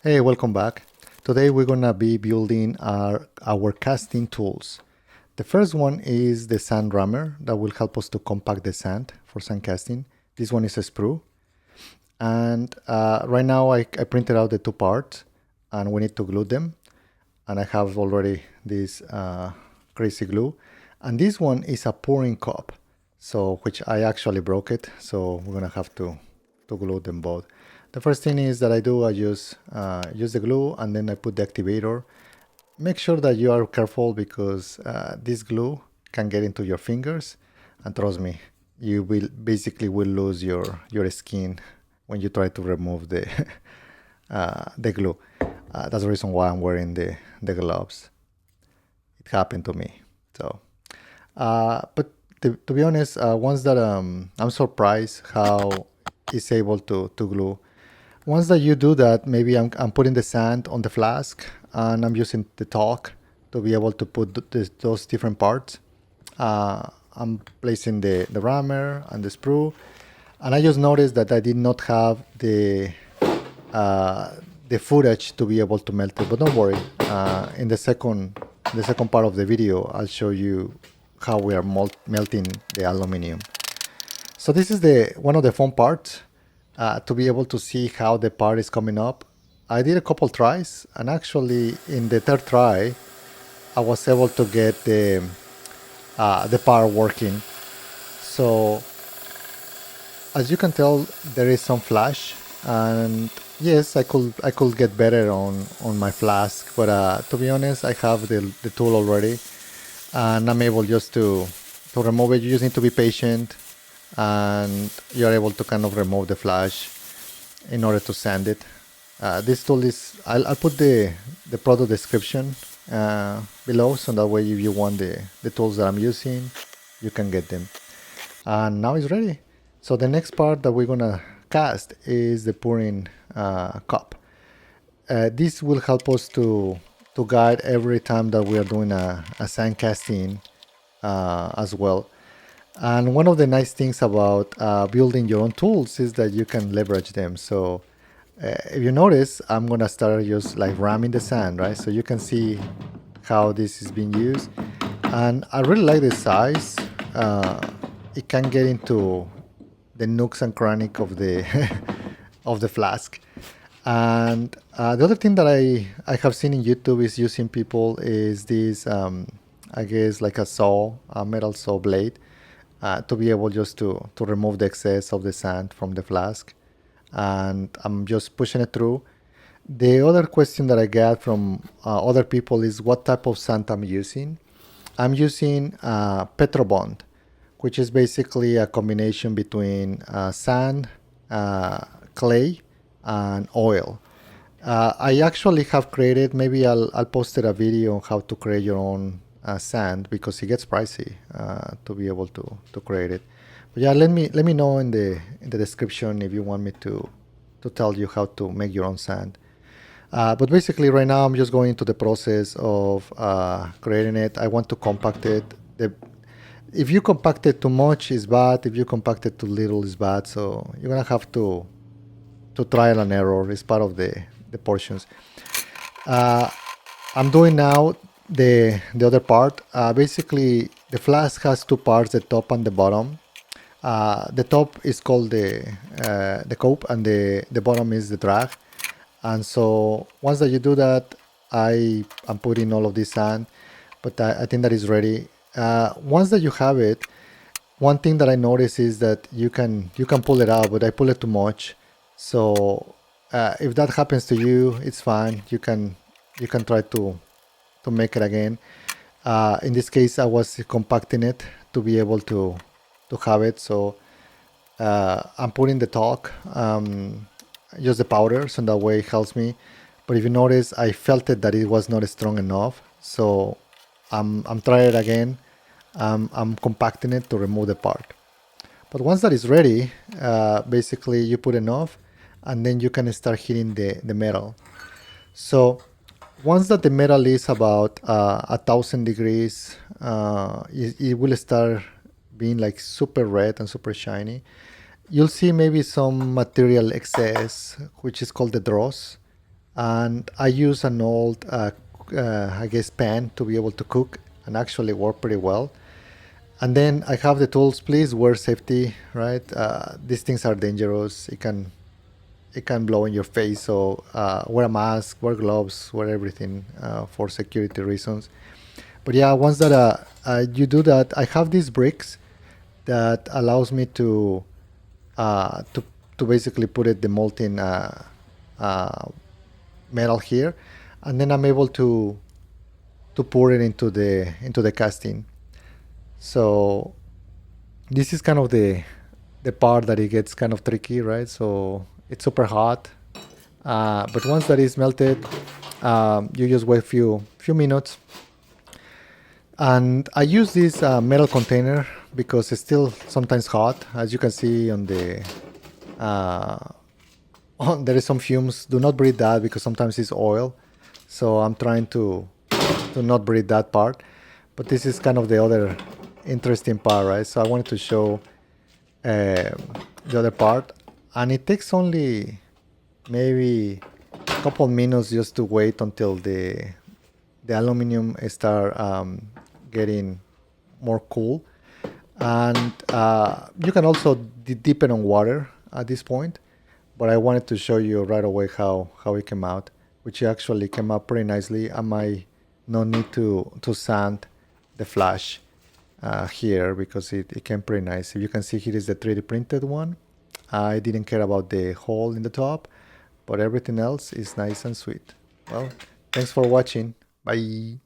Hey, welcome back. Today we're gonna be building our casting tools. The first one is the sand rammer that will help us to compact the sand for sand casting. This one is a sprue. And right now I printed out the two parts and we need to glue them. And I have already this crazy glue. And this one is a pouring cup, so which I actually broke it. So we're gonna have to glue them both. The first thing is that I do, I use the glue and then I put the activator. Make sure that you are careful because this glue can get into your fingers, and trust me, you will basically will lose your skin when you try to remove the glue. That's the reason why I'm wearing the gloves. It happened to me. So, but to be honest, once that I'm surprised how it's able to glue. Once that you do that, maybe I'm putting the sand on the flask and I'm using the torque to be able to put those different parts. I'm placing the rammer and the sprue, and I just noticed that I did not have the footage to be able to melt it. But don't worry, in the second part of the video, I'll show you how we are melting the aluminum. So this is the one of the fun parts, to be able to see how the part is coming up. I did a couple tries, and actually in the third try, I was able to get the part working. So as you can tell, there is some flash, and yes, I could get better on my flask, but to be honest, I have the tool already, and I'm able just to remove it. You just need to be patient, and you're able to kind of remove the flash in order to sand it. This tool is, I'll put the product description below, so that way if you want the tools that I'm using, you can get them. And now it's ready. So the next part that we're gonna cast is the pouring cup. This will help us to guide every time that we are doing a sand casting as well. And one of the nice things about building your own tools is that you can leverage them. So if you notice, I'm gonna start just like ramming the sand, right? So you can see how this is being used. And I really like the size. It can get into the nooks and crannies of the of the flask. And the other thing that I have seen in YouTube is using people is this, I guess like a metal saw blade, to be able just to remove the excess of the sand from the flask. And I'm just pushing it through. The other question that I got from other people is what type of sand I'm using. I'm using Petrobond, which is basically a combination between sand, clay, and oil. I actually have created, maybe I'll post a video on how to create your own sand, because it gets pricey to be able to create it. But yeah, let me know in the description if you want me to tell you how to make your own sand. But basically right now I'm just going into the process of creating it. I want to compact it. If you compact it too much, it's bad. If you compact it too little, it's bad. So you're gonna have to trial and error. It's part of the portions. Uh, I'm doing now the other part. Basically, the flask has two parts: the top and the bottom. The top is called the cope, and the bottom is the drag. And so once that you do that, I'm putting all of this sand, but I think that is ready. Once that you have it, one thing that I notice is that you can pull it out, but I pull it too much. So if that happens to you, it's fine. You can try to make it again. In this case, I was compacting it to be able to have it. So I'm putting the talk, just the powder, so that way it helps me. But if you notice, I felt it that it was not strong enough. So I'm trying it again. I'm compacting it to remove the part. But once that is ready, basically you put enough, and then you can start hitting the metal. So once that the metal is about 1,000 degrees, it will start being like super red and super shiny. You'll see maybe some material excess, which is called the dross. and I use an old, I guess, pan to be able to cook and actually work pretty well. And then I have the tools. Please wear safety, right? These things are dangerous. It can blow in your face. So wear a mask, wear gloves, wear everything for security reasons. But yeah, once that you do that, I have these bricks that allows me to uh, to to basically put it the molten uh, metal here, and then I'm able to pour it into the casting. So this is kind of the part that it gets kind of tricky, right? So it's super hot, but once that is melted, you just wait few minutes. And I use this metal container because it's still sometimes hot, as you can see on the there is some fumes. Do not breathe that because sometimes it's oil. So I'm trying to not breathe that part. But this is kind of the other interesting part, right? So I wanted to show the other part, and it takes only maybe a couple minutes just to wait until the aluminum start getting more cool. And you can also dip it on water at this point, but I wanted to show you right away how it came out, which actually came out pretty nicely. I might not need to sand the flash here because it came pretty nice. If you can see, here is the 3D printed one. I didn't care about the hole in the top, but everything else is nice and sweet. Well, thanks for watching. Bye.